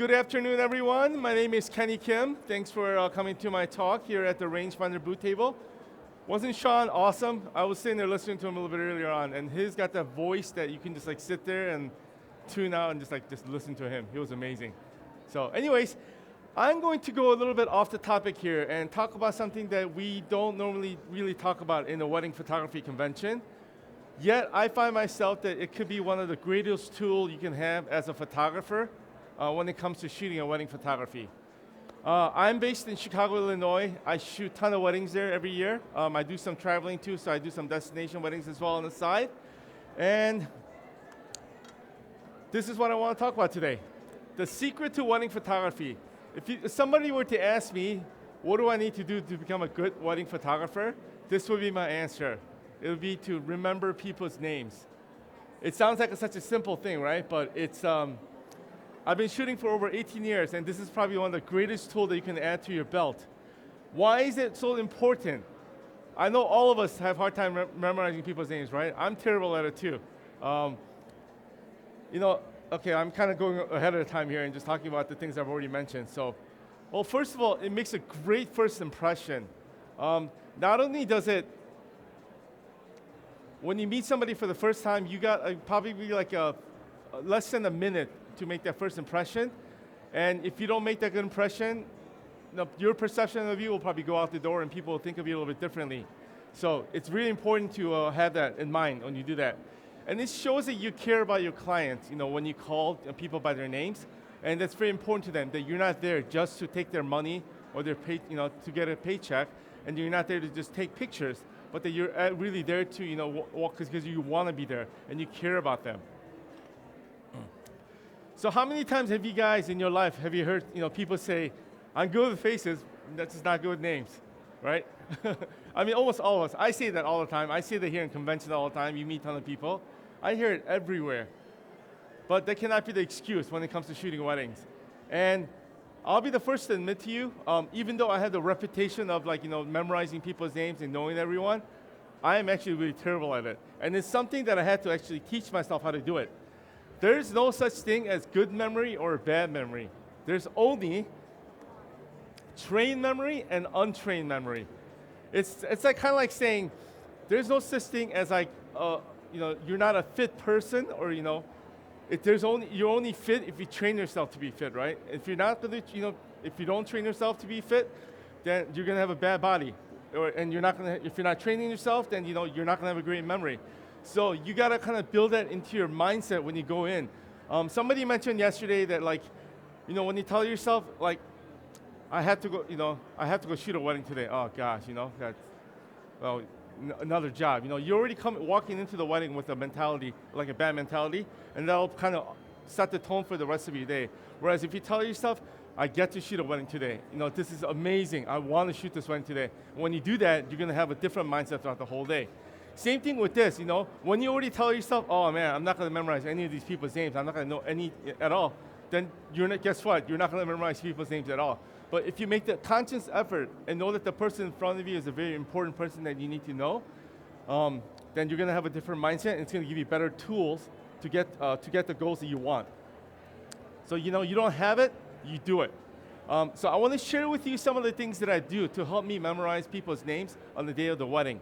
Good afternoon, everyone. My name is Kenny Kim. Thanks for coming to my talk here at the Rangefinder booth table. Wasn't Sean awesome? I was sitting there listening to him a little bit earlier on, and he's got that voice that you can just like sit there and tune out and just listen to him. He was amazing. So anyways, I'm going to go a little bit off the topic here and talk about something that we don't normally really talk about in a wedding photography convention. Yet I find myself that it could be one of the greatest tools you can have as a photographer when it comes to shooting a wedding photography. I'm based in Chicago, Illinois. I shoot a ton of weddings there every year. I do some traveling too, so I do some destination weddings as well on the side. And this is what I want to talk about today. The secret to wedding photography. If somebody were to ask me, what do I need to do to become a good wedding photographer? This would be my answer. It would be to remember people's names. It sounds like such a simple thing, right? But it's, I've been shooting for over 18 years, and this is probably one of the greatest tools that you can add to your belt. Why is it so important? I know all of us have a hard time memorizing people's names, right? I'm terrible at it too. Okay, I'm kind of going ahead of the time here and just talking about the things I've already mentioned. So, well, first of all, it makes a great first impression. Not only does it, when you meet somebody for the first time, you got probably like less than a minute to make that first impression. And if you don't make that good impression, your perception of you will probably go out the door and people will think of you a little bit differently. So it's really important to have that in mind when you do that. And it shows that you care about your clients, when you call people by their names. And that's very important to them, that you're not there just to take their money or their pay, to get a paycheck, and you're not there to just take pictures, but that you're really there to, walk because you want to be there and you care about them. So how many times have you guys in your life, have you heard people say, I'm good with faces, that's just not good with names, right? I mean, almost all of us. I say that all the time. I say that here in conventions all the time. You meet a ton of people. I hear it everywhere. But that cannot be the excuse when it comes to shooting weddings. And I'll be the first to admit to you, even though I have the reputation of memorizing people's names and knowing everyone, I am actually really terrible at it. And it's something that I had to actually teach myself how to do it. There's no such thing as good memory or bad memory. There's only trained memory and untrained memory. It's like kind of like saying there's no such thing as you're not a fit person, or you're only fit if you train yourself to be fit, right? If you're not gonna, if you don't train yourself to be fit, then you're gonna have a bad body, and if you're not training yourself, then you're not gonna have a great memory. So you gotta kind of build that into your mindset when you go in. Somebody mentioned yesterday that when you tell yourself I have to go shoot a wedding today. Oh gosh, another job. You're already walking into the wedding with a mentality, like a bad mentality, and that'll kind of set the tone for the rest of your day. Whereas if you tell yourself, I get to shoot a wedding today. This is amazing. I want to shoot this wedding today. When you do that, you're gonna have a different mindset throughout the whole day. Same thing with this, when you already tell yourself, oh man, I'm not gonna memorize any of these people's names, I'm not gonna know any at all, then guess what? You're not gonna memorize people's names at all. But if you make the conscious effort and know that the person in front of you is a very important person that you need to know, then you're gonna have a different mindset, and it's gonna give you better tools to get the goals that you want. So you don't have it, you do it. So I wanna share with you some of the things that I do to help me memorize people's names on the day of the wedding.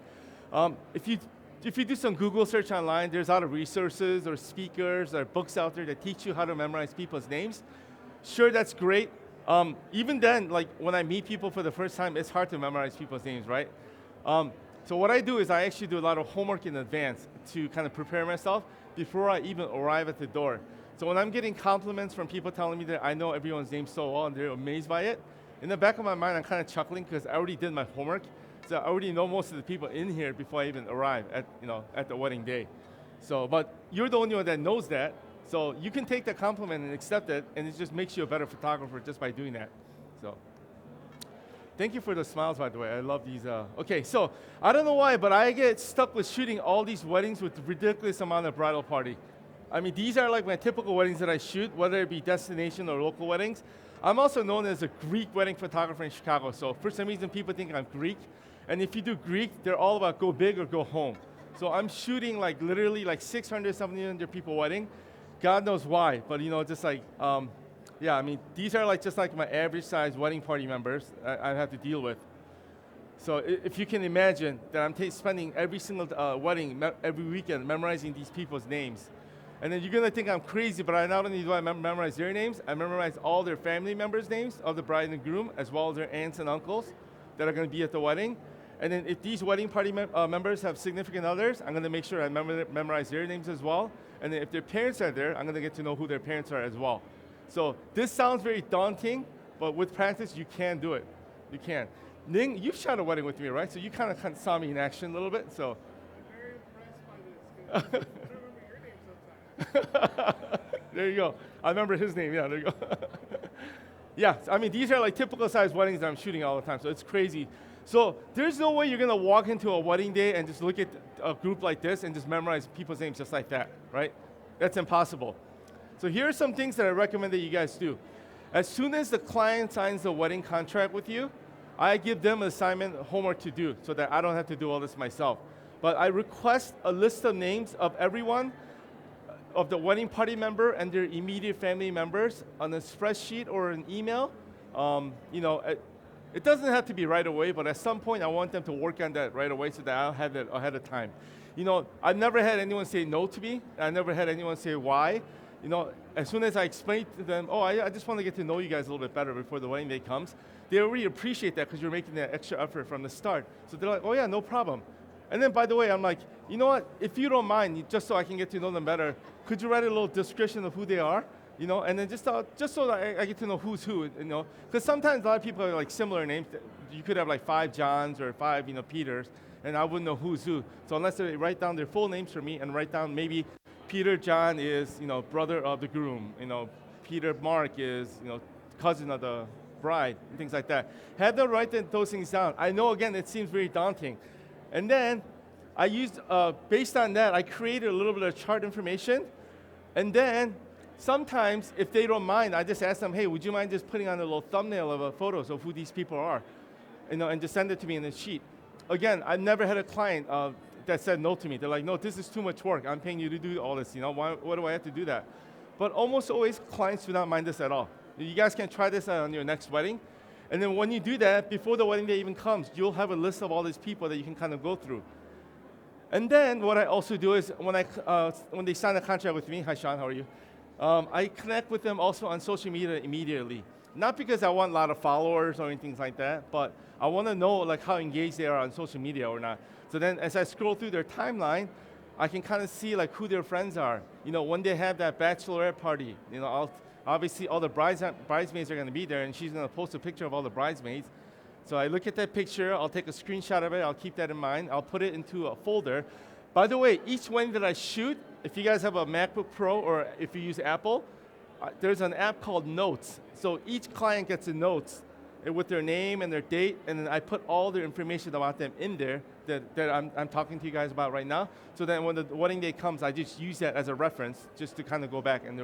If you do some Google search online, there's a lot of resources or speakers or books out there that teach you how to memorize people's names. Sure, that's great. Even then, when I meet people for the first time, it's hard to memorize people's names, right? So what I do is I actually do a lot of homework in advance to kind of prepare myself before I even arrive at the door. So when I'm getting compliments from people telling me that I know everyone's name so well and they're amazed by it, in the back of my mind, I'm kind of chuckling because I already did my homework. So I already know most of the people in here before I even arrive at the wedding day. So, but you're the only one that knows that. So you can take the compliment and accept it, and it just makes you a better photographer just by doing that. So, thank you for the smiles, by the way. I love these. Okay, so I don't know why, but I get stuck with shooting all these weddings with ridiculous amount of bridal party. I mean, these are like my typical weddings that I shoot, whether it be destination or local weddings. I'm also known as a Greek wedding photographer in Chicago. So for some reason, people think I'm Greek. And if you do Greek, they're all about go big or go home. So I'm shooting literally 600, 700 people wedding. God knows why, but just Yeah, I mean, these are like just like my average size wedding party members I have to deal with. So if you can imagine that I'm spending every single wedding, every weekend, memorizing these people's names. And then you're gonna think I'm crazy, but I not only do I memorize their names, I memorize all their family members' names of the bride and the groom, as well as their aunts and uncles that are gonna be at the wedding. And then if these wedding party members have significant others, I'm gonna make sure I memorize their names as well. And then if their parents are there, I'm gonna get to know who their parents are as well. So this sounds very daunting, but with practice, you can do it. You can. Ning, you've shot a wedding with me, right? So you kind of saw me in action a little bit, so. I'm very impressed by this, because I don't remember your name sometimes. There you go. I remember his name, yeah, there you go. Yeah, I mean, these are like typical size weddings that I'm shooting all the time, so it's crazy. So there's no way you're gonna walk into a wedding day and just look at a group like this and just memorize people's names just like that, right? That's impossible. So here are some things that I recommend that you guys do. As soon as the client signs the wedding contract with you, I give them an assignment, homework to do, so that I don't have to do all this myself. But I request a list of names of everyone, of the wedding party member and their immediate family members on a spreadsheet or an email. You know, it doesn't have to be right away, but at some point I want them to work on that right away so that I'll have it ahead of time. You know, I've never had anyone say no to me. I never had anyone say why. You know, as soon as I explain to them, oh, I just want to get to know you guys a little bit better before the wedding day comes, they already appreciate that because you're making that extra effort from the start. So they're like, oh yeah, no problem. And then by the way, I'm like, you know what, if you don't mind, just so I can get to know them better, could you write a little description of who they are? You know, and then just so that I get to know who's who, you know, because sometimes a lot of people have like similar names. You could have like 5 Johns or 5, you know, Peters, and I wouldn't know who's who. So unless they write down their full names for me and write down maybe Peter John is, you know, brother of the groom. You know, Peter Mark is, you know, cousin of the bride, and things like that. Have them write those things down. I know, again, it seems very daunting. And then I used, based on that, I created a little bit of chart information. And then sometimes, if they don't mind, I just ask them, hey, would you mind just putting on a little thumbnail of photos of who these people are? You know, and just send it to me in a sheet. Again, I've never had a client that said no to me. They're like, no, this is too much work. I'm paying you to do all this, you know, why do I have to do that? But almost always, clients do not mind this at all. You guys can try this on your next wedding. And then when you do that, before the wedding day even comes, you'll have a list of all these people that you can kind of go through. And then what I also do is when they sign a contract with me, hi Sean, how are you? I connect with them also on social media immediately. Not because I want a lot of followers or anything like that, but I want to know like how engaged they are on social media or not. So then as I scroll through their timeline, I can kind of see like who their friends are. You know, when they have that bachelorette party, you know, obviously all the bridesmaids are going to be there, and she's going to post a picture of all the bridesmaids. So I look at that picture, I'll take a screenshot of it, I'll keep that in mind, I'll put it into a folder. By the way, each wedding that I shoot, if you guys have a MacBook Pro or if you use Apple, there's an app called Notes. So each client gets a notes with their name and their date, and then I put all their information about them in there that I'm talking to you guys about right now. So then when the wedding day comes, I just use that as a reference just to kind of go back and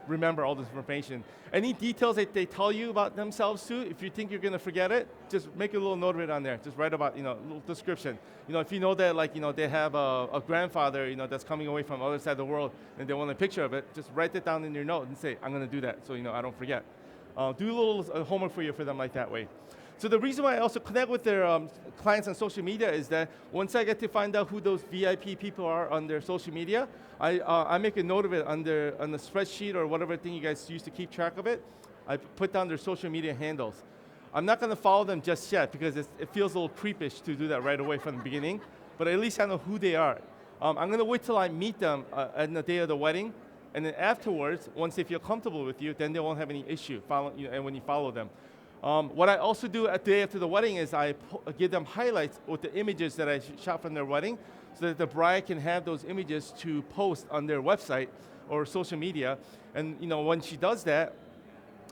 remember all this information. Any details that they tell you about themselves too, if you think you're gonna forget it, just make a little note of it on there. Just write about, you know, a little description. You know, if you know that, like, you know, they have a grandfather, you know, that's coming away from the other side of the world and they want a picture of it, just write it down in your note and say, I'm gonna do that, so, you know, I don't forget. Do a little homework for them like that way. So the reason why I also connect with their clients on social media is that once I get to find out who those VIP people are on their social media, I make a note of it on the spreadsheet or whatever thing you guys use to keep track of it. I put down their social media handles. I'm not going to follow them just yet because it feels a little creepish to do that right away from the beginning, but at least I know who they are. I'm going to wait till I meet them on the day of the wedding, and then afterwards, once they feel comfortable with you, then they won't have any issue and when you follow them. What I also do at the day after the wedding is I give them highlights with the images that I shot from their wedding so that the bride can have those images to post on their website or social media. And you know, when she does that,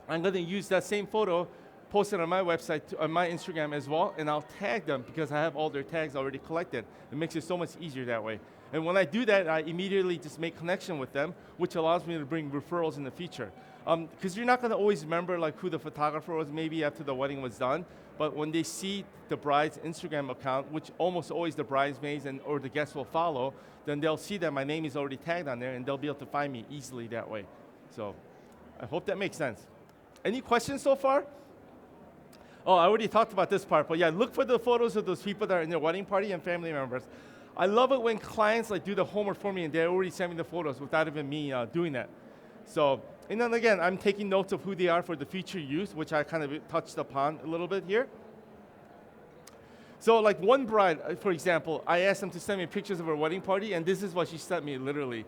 I'm going to use that same photo, post it on my website, on my Instagram as well, and I'll tag them because I have all their tags already collected. It makes it so much easier that way. And when I do that, I immediately just make connection with them, which allows me to bring referrals in the future. Because you're not going to always remember like who the photographer was maybe after the wedding was done, but when they see the bride's Instagram account, which almost always the bridesmaids or the guests will follow, then they'll see that my name is already tagged on there and they'll be able to find me easily that way. So I hope that makes sense. Any questions so far? Oh, I already talked about this part, but yeah, look for the photos of those people that are in their wedding party and family members. I love it when clients like do the homework for me and they already send me the photos without even me doing that. So, and then again, I'm taking notes of who they are for the future use, which I kind of touched upon a little bit here. So like one bride, for example, I asked them to send me pictures of her wedding party, and this is what she sent me, literally.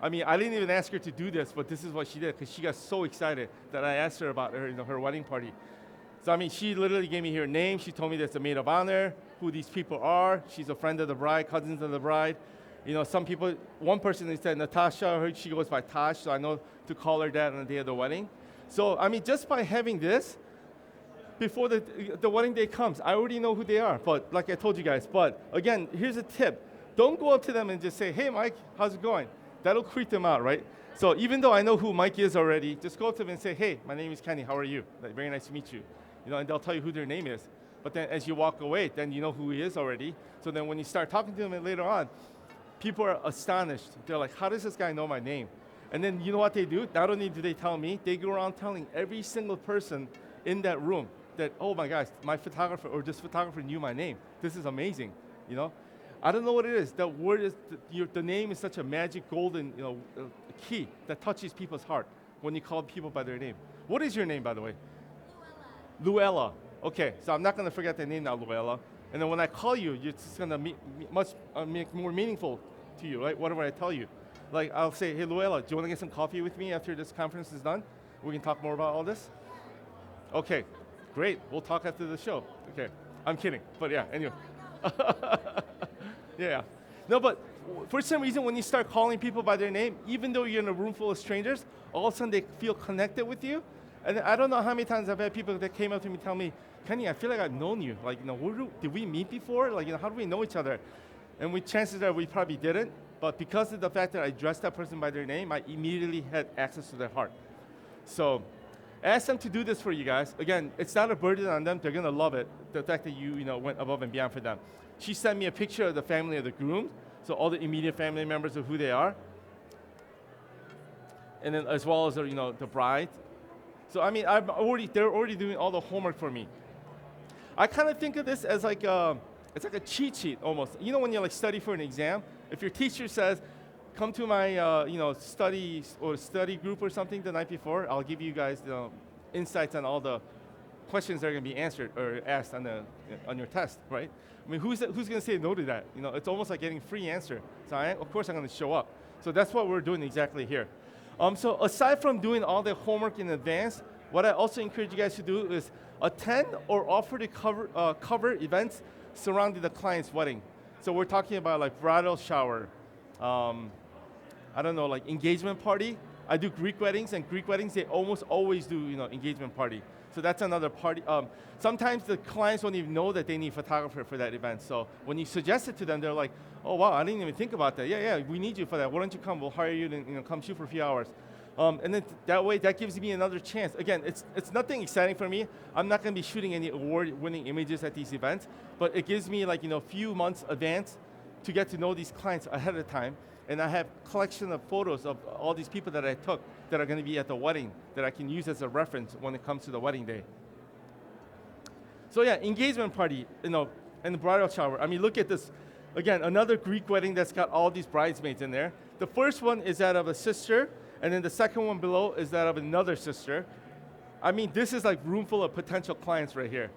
I mean, I didn't even ask her to do this, but this is what she did, because she got so excited that I asked her about her, her wedding party. So I mean, she literally gave me her name. She told me there's a maid of honor, who these people are. She's a friend of the bride, cousins of the bride. Some people, one person said Natasha, she goes by Tash, so I know to call her that on the day of the wedding. So I mean, just by having this, before the wedding day comes, I already know who they are, but like I told you guys. But again, here's a tip. Don't go up to them and just say, hey, Mike, how's it going? That'll creep them out, right? So even though I know who Mike is already, just go up to them and say, hey, my name is Kenny, how are you? Like, very nice to meet you. And they'll tell you who their name is. But then as you walk away, then you know who he is already. So then when you start talking to them later on, people are astonished. They're like, how does this guy know my name? And then you know what they do? Not only do they tell me, they go around telling every single person in that room that, oh my gosh, my photographer or this photographer knew my name. This is amazing, I don't know what it is. The word is, the name is such a magic golden, key that touches people's heart when you call people by their name. What is your name, by the way? Luella. Okay, so I'm not going to forget the name now, Luella. And then when I call you, it's going to make more meaningful to you, right? Whatever I tell you. Like, I'll say, hey, Luella, do you want to get some coffee with me after this conference is done? We can talk more about all this? Okay, great. We'll talk after the show. Okay, I'm kidding. But yeah, anyway. Yeah. No, but for some reason, when you start calling people by their name, even though you're in a room full of strangers, all of a sudden they feel connected with you. And I don't know how many times I've had people that came up to me and tell me, Kenny, I feel like I've known you. Like, did we meet before? Like, how do we know each other? And chances are we probably didn't. But because of the fact that I addressed that person by their name, I immediately had access to their heart. So ask them to do this for you guys. Again, it's not a burden on them. They're going to love it, the fact that you went above and beyond for them. She sent me a picture of the family of the groom, so all the immediate family members of who they are. And then as well as the bride. So I mean, they're already doing all the homework for me. I kind of think of this as like it's like a cheat sheet almost. When you study for an exam, if your teacher says, come to my study group or something the night before, I'll give you guys insights on all the questions that are going to be answered or asked on your test, right? I mean, who's going to say no to that? It's almost like getting free answer. So of course I'm going to show up. So that's what we're doing exactly here. So aside from doing all the homework in advance, what I also encourage you guys to do is attend or offer to cover events surrounding the client's wedding. So we're talking about like bridal shower, I don't know, like engagement party. I do Greek weddings, and Greek weddings, they almost always do, engagement party. So that's another party. Sometimes the clients don't even know that they need a photographer for that event. So when you suggest it to them, they're like, oh wow, I didn't even think about that. Yeah, we need you for that. Why don't you come? We'll hire you to come shoot for a few hours. And then that way, that gives me another chance. Again, it's nothing exciting for me. I'm not going to be shooting any award-winning images at these events, but it gives me a few months advance to get to know these clients ahead of time. And I have a collection of photos of all these people that I took that are going to be at the wedding that I can use as a reference when it comes to the wedding day. So yeah, engagement party, and the bridal shower. I mean, look at this. Again, another Greek wedding that's got all these bridesmaids in there. The first one is that of a sister, and then the second one below is that of another sister. I mean, this is like room full of potential clients right here.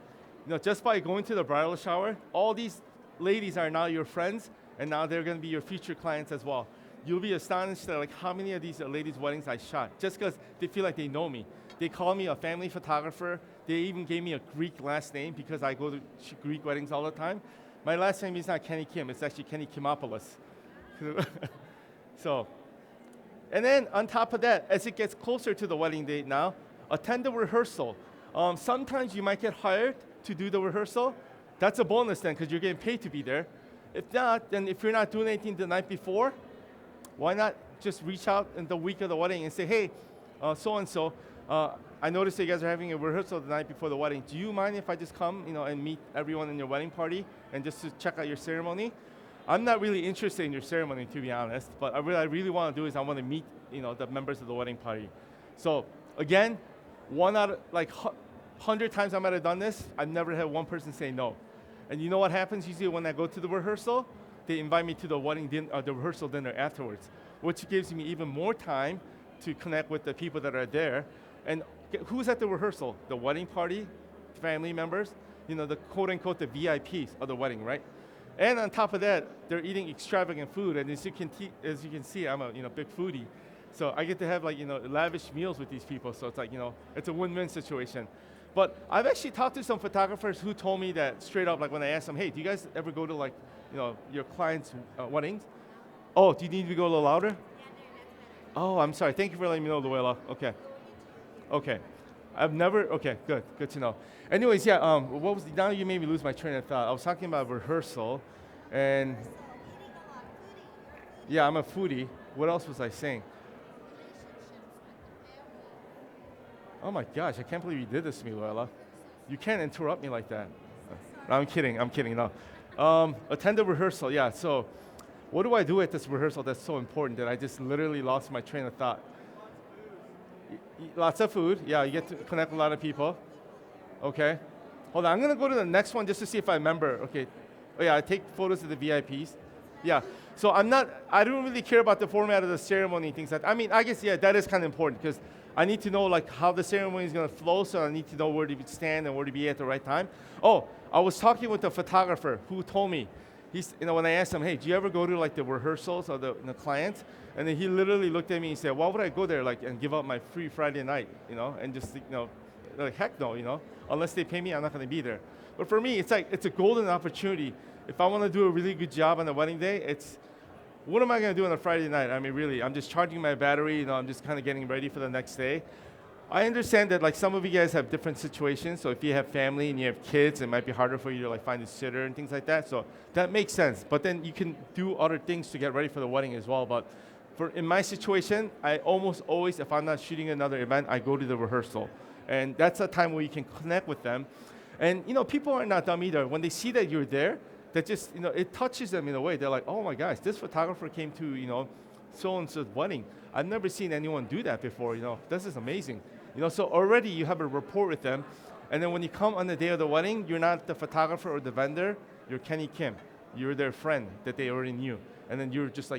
Just by going to the bridal shower, all these ladies are now your friends, and now they're going to be your future clients as well. You'll be astonished at how many of these ladies' weddings I shot, just because they feel like they know me. They call me a family photographer. They even gave me a Greek last name because I go to Greek weddings all the time. My last name is not Kenny Kim, it's actually Kenny Kimopoulos. So, and then on top of that, as it gets closer to the wedding date now, attend the rehearsal. Sometimes you might get hired to do the rehearsal. That's a bonus then, because you're getting paid to be there. If not, then if you're not doing anything the night before, why not just reach out in the week of the wedding and say, hey, so-and-so, I noticed that you guys are having a rehearsal the night before the wedding. Do you mind if I just come, and meet everyone in your wedding party and just to check out your ceremony? I'm not really interested in your ceremony, to be honest, but what I really want to do is I want to meet, the members of the wedding party. So Again, one out of like 100 times I might have done this, I've never had one person say no. And you know what happens usually when I go to the rehearsal? They invite me to the the rehearsal dinner afterwards, which gives me even more time to connect with the people that are there. And who's at the rehearsal? The wedding party, family members, the quote unquote the VIPs of the wedding, right? And on top of that, they're eating extravagant food. And as you can see, I'm a big foodie. So I get to have lavish meals with these people. So it's like, it's a win-win situation. But I've actually talked to some photographers who told me that straight up, like when I asked them, hey, do you guys ever go to your clients' weddings? Oh, do you need to go a little louder? Oh, I'm sorry. Thank you for letting me know, Luella. Okay. Okay. Okay, good to know. Anyways, yeah, now you made me lose my train of thought. I was talking about rehearsal, and yeah, I'm a foodie. What else was I saying? Oh my gosh, I can't believe you did this to me, Luella. You can't interrupt me like that. No, I'm kidding, no. Attend the rehearsal, yeah, so what do I do at this rehearsal that's so important that I just literally lost my train of thought? Lots of food, yeah, you get to connect with a lot of people. Okay, hold on, I'm gonna go to the next one just to see if I remember. Okay, oh yeah, I take photos of the VIPs. Yeah, so I don't really care about the format of the ceremony and things like that. I mean, I guess, yeah, that is kind of important because I need to know how the ceremony is gonna flow, so I need to know where to stand and where to be at the right time. Oh, I was talking with a photographer who told me, when I asked him, hey, do you ever go to the rehearsals of the clients? And then he literally looked at me and said, why would I go there and give up my free Friday night, and just, heck no, unless they pay me, I'm not gonna be there. But for me, it's a golden opportunity. If I wanna do a really good job on the wedding day, what am I gonna do on a Friday night? I mean, really, I'm just charging my battery, I'm just kind of getting ready for the next day. I understand that some of you guys have different situations, so if you have family and you have kids, it might be harder for you to find a sitter and things like that, so that makes sense. But then you can do other things to get ready for the wedding as well. But in my situation, I almost always, if I'm not shooting another event, I go to the rehearsal. And that's a time where you can connect with them. And people are not dumb either. When they see that you're there, that just, it touches them in a way. They're like, oh my gosh, this photographer came to, so-and-so's wedding. I've never seen anyone do that before, this is amazing. So already you have a rapport with them. And then when you come on the day of the wedding, you're not the photographer or the vendor, you're Kenny Kim. You're their friend that they already knew. And then you're just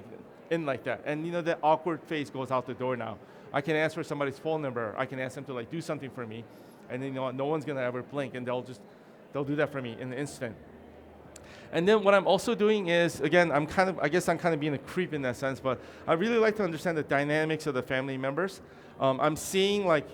in like that. And that awkward face goes out the door now. I can ask for somebody's phone number. I can ask them to do something for me. And then no one's gonna ever blink, and they'll do that for me in an instant. And then what I'm also doing is, again, I guess I'm kind of being a creep in that sense, but I really like to understand the dynamics of the family members. I'm seeing like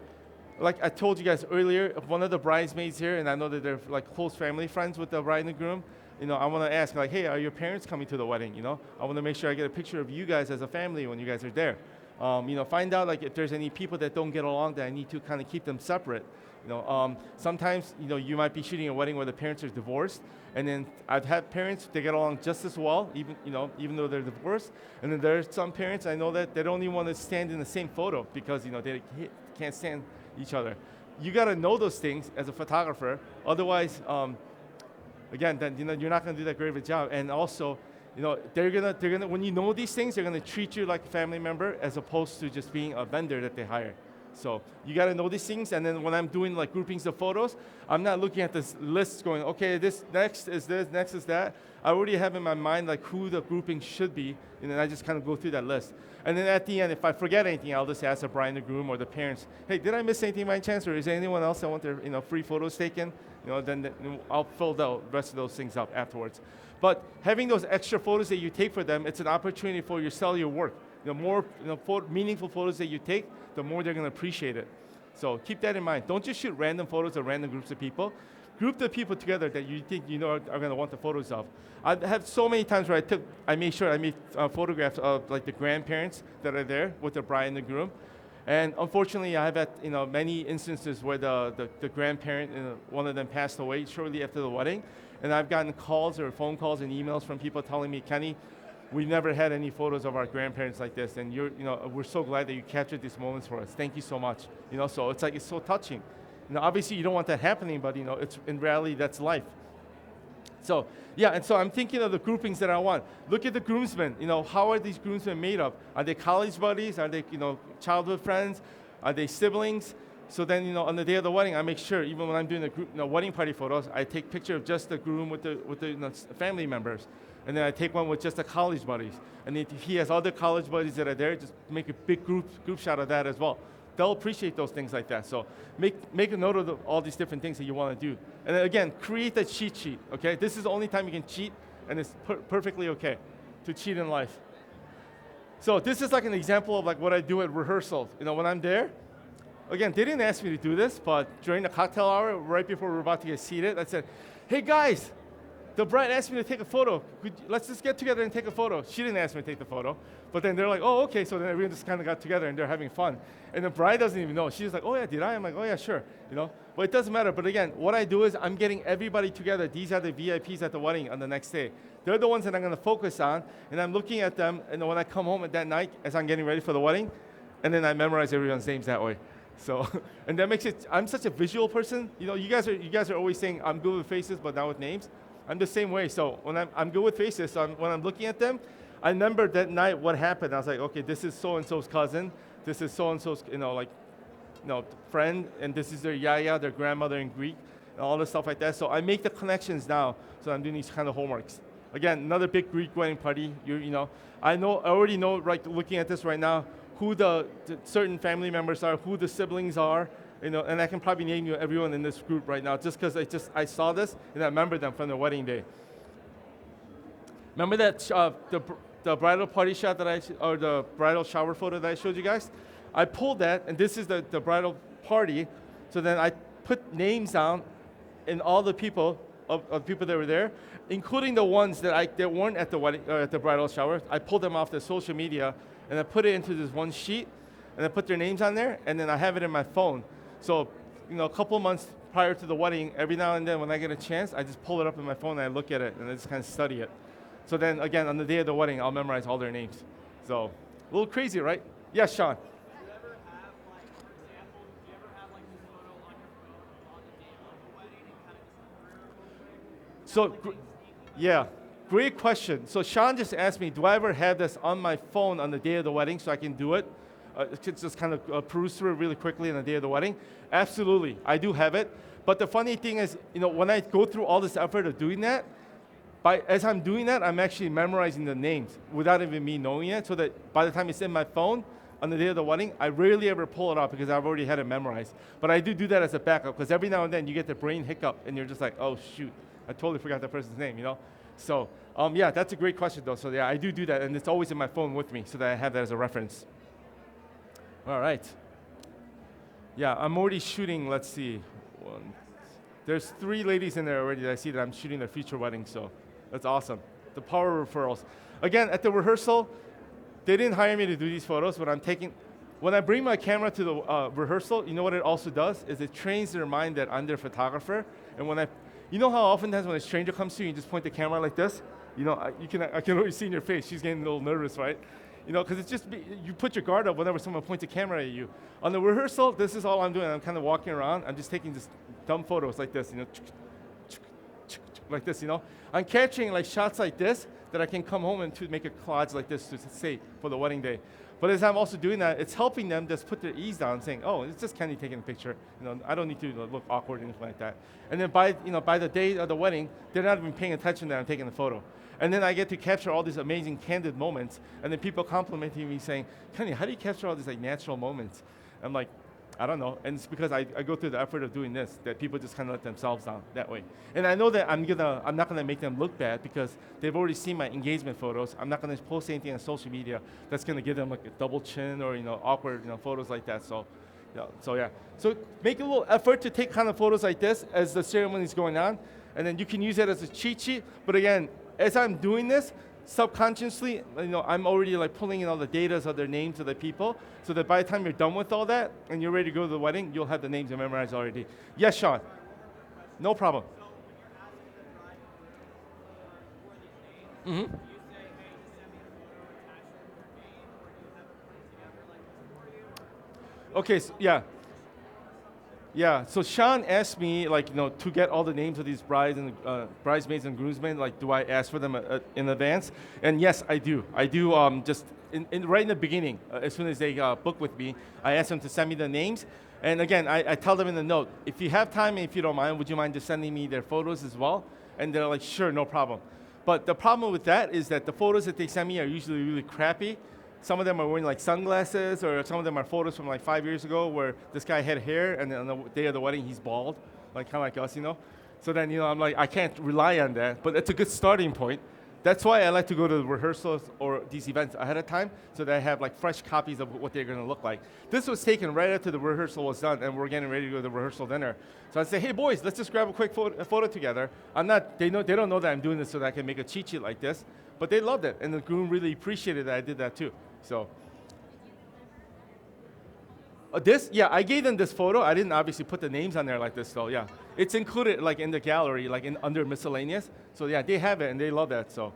I told you guys earlier, one of the bridesmaids here, and I know that they're close family friends with the bride and the groom. I want to ask hey, are your parents coming to the wedding? I want to make sure I get a picture of you guys as a family when you guys are there. Find out if there's any people that don't get along that I need to kind of keep them separate. Sometimes you might be shooting a wedding where the parents are divorced, and then I've had parents they get along just as well, even though they're divorced. And then there's some parents I know that they don't even want to stand in the same photo because they can't stand each other. You got to know those things as a photographer, otherwise, again, then you're not going to do that great of a job. And also, they're gonna when you know these things, they're gonna treat you like a family member as opposed to just being a vendor that they hire. So you got to know these things, and then when I'm doing groupings of photos, I'm not looking at this list going, okay, this next is that. I already have in my mind who the grouping should be, and then I just kind of go through that list. And then at the end, if I forget anything, I'll just ask the bride and the groom or the parents, hey, did I miss anything by chance, or is there anyone else that want their free photos taken? Then I'll fill the rest of those things up afterwards. But having those extra photos that you take for them, it's an opportunity for you to sell your work. The more meaningful photos that you take, the more they're going to appreciate it. So keep that in mind. Don't just shoot random photos of random groups of people. Group the people together that you think are going to want the photos of. I've had so many times where I made photographs of the grandparents that are there with the bride and the groom. And unfortunately, I've had many instances where the grandparent, one of them passed away shortly after the wedding. And I've gotten calls or phone calls and emails from people telling me, Kenny, we've never had any photos of our grandparents like this, and we're so glad that you captured these moments for us. Thank you so much. So it's so touching. Obviously you don't want that happening, but it's in reality that's life. So yeah, and so I'm thinking of the groupings that I want. Look at the groomsmen. How are these groomsmen made of? Are they college buddies? Are they childhood friends? Are they siblings? So then, on the day of the wedding, I make sure, even when I'm doing the group, wedding party photos, I take picture of just the groom with the family members. And then I take one with just the college buddies. And if he has other college buddies that are there, just make a big group shot of that as well. They'll appreciate those things like that. So make a note of all these different things that you want to do. And then again, create that cheat sheet, okay? This is the only time you can cheat, and it's perfectly okay to cheat in life. So this is like an example of like what I do at rehearsal. When I'm there, again, they didn't ask me to do this, but during the cocktail hour, right before we're about to get seated, I said, hey guys, the bride asked me to take a photo. Let's just get together and take a photo. She didn't ask me to take the photo, but then they're like, oh, okay. So then everyone just kind of got together and they're having fun. And the bride doesn't even know. She's like, oh yeah, did I? I'm like, oh yeah, sure. But it doesn't matter. But again, what I do is I'm getting everybody together. These are the VIPs at the wedding on the next day. They're the ones that I'm going to focus on, and I'm looking at them. And when I come home at that night, as I'm getting ready for the wedding, and then I memorize everyone's names that way. So, and that makes it. I'm such a visual person. You guys are always saying I'm good with faces, but not with names. I'm the same way. So when I'm good with faces, so when I'm looking at them, I remember that night what happened. I was like, okay, this is so and so's cousin. This is so and so's, friend, and this is their yaya, their grandmother in Greek, and all this stuff like that. So I make the connections now. So I'm doing these kind of homeworks. Again, another big Greek wedding party. I already know, right, looking at this right now, who the certain family members are, who the siblings are, and I can probably name you everyone in this group right now, just because I saw this and I remember them from the wedding day. Remember that the bridal party shot or the bridal shower photo that I showed you guys? I pulled that, and this is the bridal party. So then I put names down, and all the people of people that were there, including the ones that weren't at the wedding at the bridal shower. I pulled them off the social media, and I put it into this one sheet, and I put their names on there, and then I have it in my phone. So, a couple months prior to the wedding, every now and then when I get a chance, I just pull it up in my phone and I look at it and I just kind of study it. So then again, on the day of the wedding, I'll memorize all their names. So, a little crazy, right? Yes, Sean. Do you ever have, for example, this photo on your phone on the day of the wedding and kind of just look through it? So, yeah, great question. So Sean just asked me, do I ever have this on my phone on the day of the wedding so I can do it? Just kind of peruse through it really quickly on the day of the wedding. Absolutely, I do have it. But the funny thing is, when I go through all this effort of doing that, as I'm doing that, I'm actually memorizing the names without even me knowing it, so that by the time it's in my phone on the day of the wedding, I rarely ever pull it out because I've already had it memorized. But I do that as a backup, because every now and then you get the brain hiccup and you're just like, oh shoot, I totally forgot that person's name, So yeah, that's a great question though. So yeah, I do that, and it's always in my phone with me so that I have that as a reference. All right. Yeah, I'm already shooting, let's see. There's 3 ladies in there already that I see that I'm shooting their future wedding, so that's awesome. The power of referrals. Again, at the rehearsal, they didn't hire me to do these photos, but when I bring my camera to the rehearsal, you know what it also does? Is it trains their mind that I'm their photographer. And how oftentimes when a stranger comes to you, you just point the camera like this? I can already see in your face, she's getting a little nervous, right? Because it's just, you put your guard up whenever someone points a camera at you. On the rehearsal, this is all I'm doing. I'm kind of walking around. I'm just taking just dumb photos like this, like this, I'm capturing like shots like this that I can come home and to make a collage like this to say for the wedding day. But as I'm also doing that, it's helping them just put their ease down, saying, oh, it's just Kenny taking a picture. I don't need to look awkward or anything like that. And then by the day of the wedding, they're not even paying attention that I'm taking the photo. And then I get to capture all these amazing candid moments, and then people complimenting me saying, Kenny, how do you capture all these like natural moments? I'm like, I don't know. And it's because I go through the effort of doing this, that people just kind of let themselves down that way. And I know that I'm not gonna make them look bad because they've already seen my engagement photos. I'm not gonna post anything on social media that's gonna give them like a double chin or awkward photos like that. So yeah. So make a little effort to take kind of photos like this as the ceremony is going on, and then you can use it as a cheat sheet. But again, as I'm doing this, subconsciously, I'm already like pulling in all the data of their names of the people, so that by the time you're done with all that and you're ready to go to the wedding, you'll have the names memorized already. Yes, Sean. No problem. So when you're asking the bride for these names, do you say, hey, just send me a photo attached to your name, or do you have it put together like this for you? Okay, so, yeah. Yeah, so Sean asked me, like, to get all the names of these brides and bridesmaids and groomsmen. Like, do I ask for them in advance? And yes, I do. I do. Just right in the beginning, as soon as they book with me, I ask them to send me the names. And again, I tell them in the note, if you have time and if you don't mind, would you mind just sending me their photos as well? And they're like, sure, no problem. But the problem with that is that the photos that they send me are usually really crappy. Some of them are wearing like sunglasses, or some of them are photos from like 5 years ago where this guy had hair, and then on the day of the wedding he's bald, like kind of like us. So then I'm like, I can't rely on that, but it's a good starting point. That's why I like to go to the rehearsals or these events ahead of time, so that I have like fresh copies of what they're going to look like. This was taken right after the rehearsal was done, and we're getting ready to go to the rehearsal dinner. So I say, hey boys, let's just grab a quick photo together. They don't know that I'm doing this so that I can make a cheat sheet like this, but they loved it, and the groom really appreciated that I did that too. So. I gave them this photo. I didn't obviously put the names on there like this, though. Yeah, it's included like in the gallery, like under miscellaneous. So yeah, they have it and they love that. So,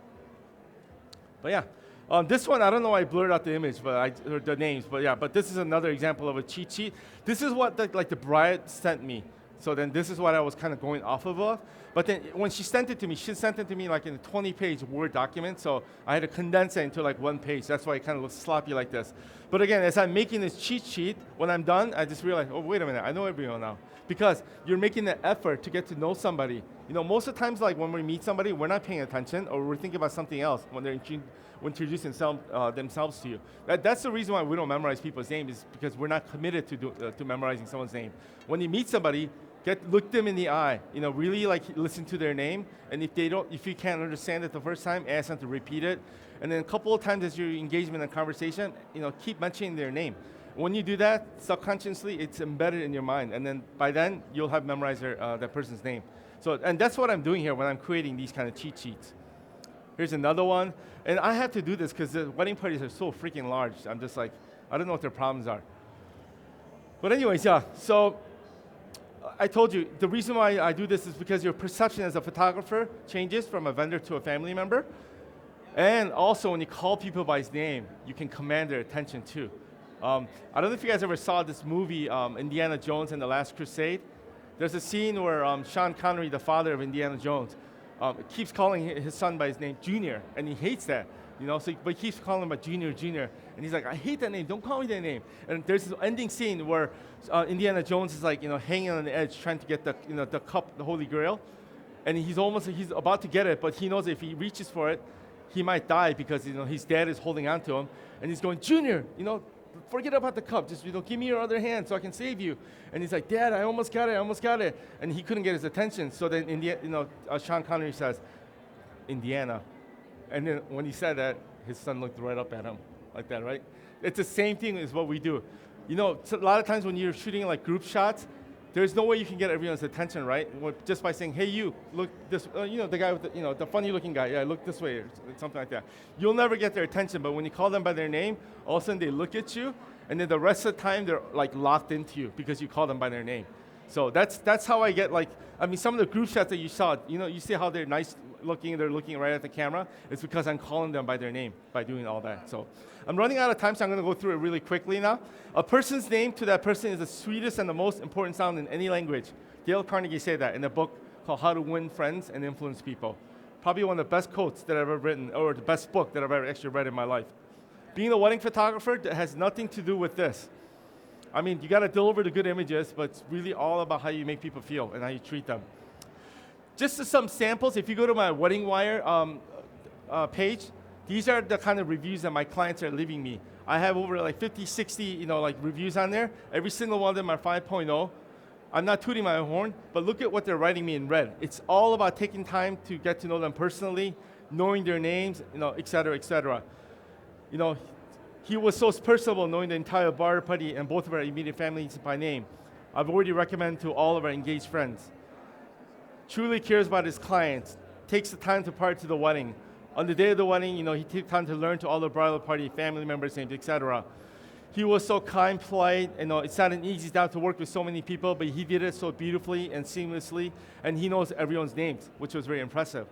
but yeah, this one I don't know why I blurred out the image, or the names. But yeah, but this is another example of a cheat sheet. This is what the bride sent me. So then this is what I was kind of going off of. But then when she sent it to me like in a 20-page Word document. So I had to condense it into like 1 page. That's why it kind of looks sloppy like this. But again, as I'm making this cheat sheet, when I'm done, I just realized, oh, wait a minute, I know everyone now. Because you're making the effort to get to know somebody. Most of the times, like when we meet somebody, we're not paying attention, or we're thinking about something else when they're introducing themselves to you. That's the reason why we don't memorize people's names, is because we're not committed to memorizing someone's name. When you meet somebody, look them in the eye. Really like listen to their name, and if you can't understand it the first time, ask them to repeat it, and then a couple of times as you engage in a conversation, keep mentioning their name. When you do that, subconsciously, it's embedded in your mind, and then by then you'll have memorized that person's name. So, and that's what I'm doing here when I'm creating these kind of cheat sheets. Here's another one, and I have to do this because the wedding parties are so freaking large. I'm just like, I don't know what their problems are. But anyways, yeah. So. I told you, the reason why I do this is because your perception as a photographer changes from a vendor to a family member. And also, when you call people by his name, you can command their attention too. I don't know if you guys ever saw this movie, Indiana Jones and the Last Crusade. There's a scene where Sean Connery, the father of Indiana Jones, keeps calling his son by his name, Junior, and he hates that. But he keeps calling him by Junior, and he's like, I hate that name, don't call me that name. And there's this ending scene where Indiana Jones is like, hanging on the edge trying to get the cup, the Holy Grail, and he's about to get it, but he knows if he reaches for it, he might die because his dad is holding on to him, and he's going, Junior, forget about the cup, just give me your other hand so I can save you. And he's like, Dad, I almost got it, and he couldn't get his attention. So then Sean Connery says, Indiana. And then when he said that, his son looked right up at him like that, right? It's the same thing as what we do. So a lot of times when you're shooting like group shots, there's no way you can get everyone's attention, right? Just by saying, hey, you, look this, the guy with the funny looking guy, yeah, look this way, or something like that. You'll never get their attention, but when you call them by their name, all of a sudden they look at you, and then the rest of the time they're like locked into you because you call them by their name. So that's how I get some of the group shots that you saw, you see how they're nice looking, they're looking right at the camera. It's because I'm calling them by their name by doing all that. So I'm running out of time, so I'm going to go through it really quickly now. A person's name to that person is the sweetest and the most important sound in any language. Dale Carnegie said that in a book called How to Win Friends and Influence People. Probably one of the best quotes that I've ever written, or the best book that I've ever actually read in my life. Being a wedding photographer has nothing to do with this. You got to deliver the good images, but it's really all about how you make people feel and how you treat them. Just some samples, if you go to my Wedding Wire page, these are the kind of reviews that my clients are leaving me. I have over 50, 60, reviews on there. Every single one of them are 5.0. I'm not tooting my own horn, but look at what they're writing me in red. It's all about taking time to get to know them personally, knowing their names, et cetera, et cetera. He was so personable, knowing the entire bar party and both of our immediate families by name. I've already recommended to all of our engaged friends. Truly cares about his clients, takes the time to party to the wedding. On the day of the wedding, he took time to learn to all the bridal party, family members' names, etc. He was so kind, polite, it's not an easy job to work with so many people, but he did it so beautifully and seamlessly, and he knows everyone's names, which was very impressive.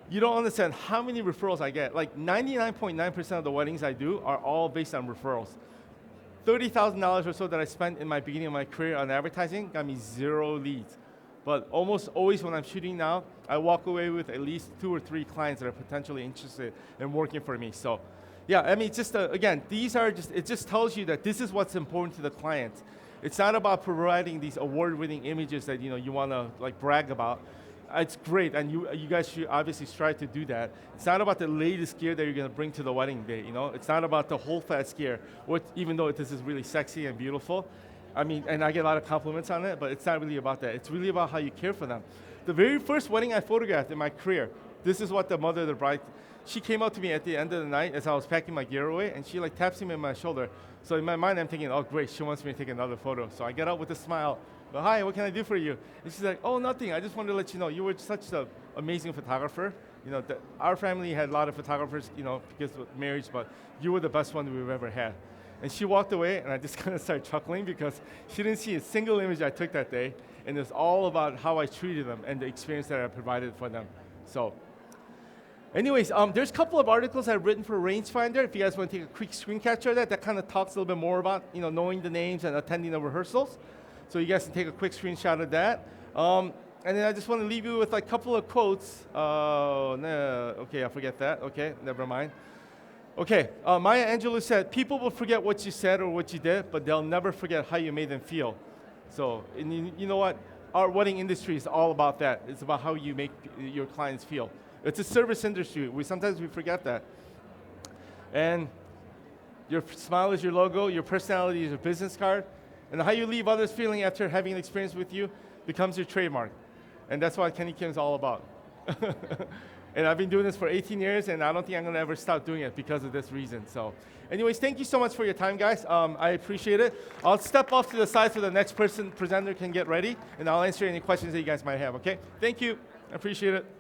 You don't understand how many referrals I get. 99.9% of the weddings I do are all based on referrals. $30,000 or so that I spent in my beginning of my career on advertising got me 0 leads. But almost always when I'm shooting now, I walk away with at least 2 or 3 clients that are potentially interested in working for me. So yeah, I mean, just again, it just tells you that this is what's important to the client. It's not about providing these award-winning images that you want to like brag about. It's great, and you guys should obviously strive to do that. It's not about the latest gear that you're going to bring to the wedding day. It's not about the whole fat gear, even though this is really sexy and beautiful. I mean, and I get a lot of compliments on it, but it's not really about that. It's really about how you care for them. The very first wedding I photographed in my career, this is what the mother of the bride, she came up to me at the end of the night as I was packing my gear away, and she like taps me on my shoulder. So in my mind, I'm thinking, oh great, she wants me to take another photo. So I get up with a smile. Well, hi, what can I do for you? And she's like, oh, nothing. I just wanted to let you know you were such an amazing photographer. Our family had a lot of photographers, because of marriage, but you were the best one we've ever had. And she walked away, and I just kind of started chuckling because she didn't see a single image I took that day, and it's all about how I treated them and the experience that I provided for them. So, anyways, there's a couple of articles I've written for Rangefinder. If you guys want to take a quick screen capture of that kind of talks a little bit more about knowing the names and attending the rehearsals. So you guys can take a quick screenshot of that. And then I just want to leave you with a couple of quotes. No, okay, I forget that. Okay, never mind. Okay, Maya Angelou said, people will forget what you said or what you did, but they'll never forget how you made them feel. So, and you know what? Our wedding industry is all about that. It's about how you make your clients feel. It's a service industry. Sometimes we forget that. And your smile is your logo, your personality is your business card, and how you leave others feeling after having an experience with you becomes your trademark. And that's what Kenny Kim is all about. And I've been doing this for 18 years, and I don't think I'm going to ever stop doing it because of this reason. So anyways, thank you so much for your time, guys. I appreciate it. I'll step off to the side so the next presenter can get ready, and I'll answer any questions that you guys might have, okay? Thank you. I appreciate it.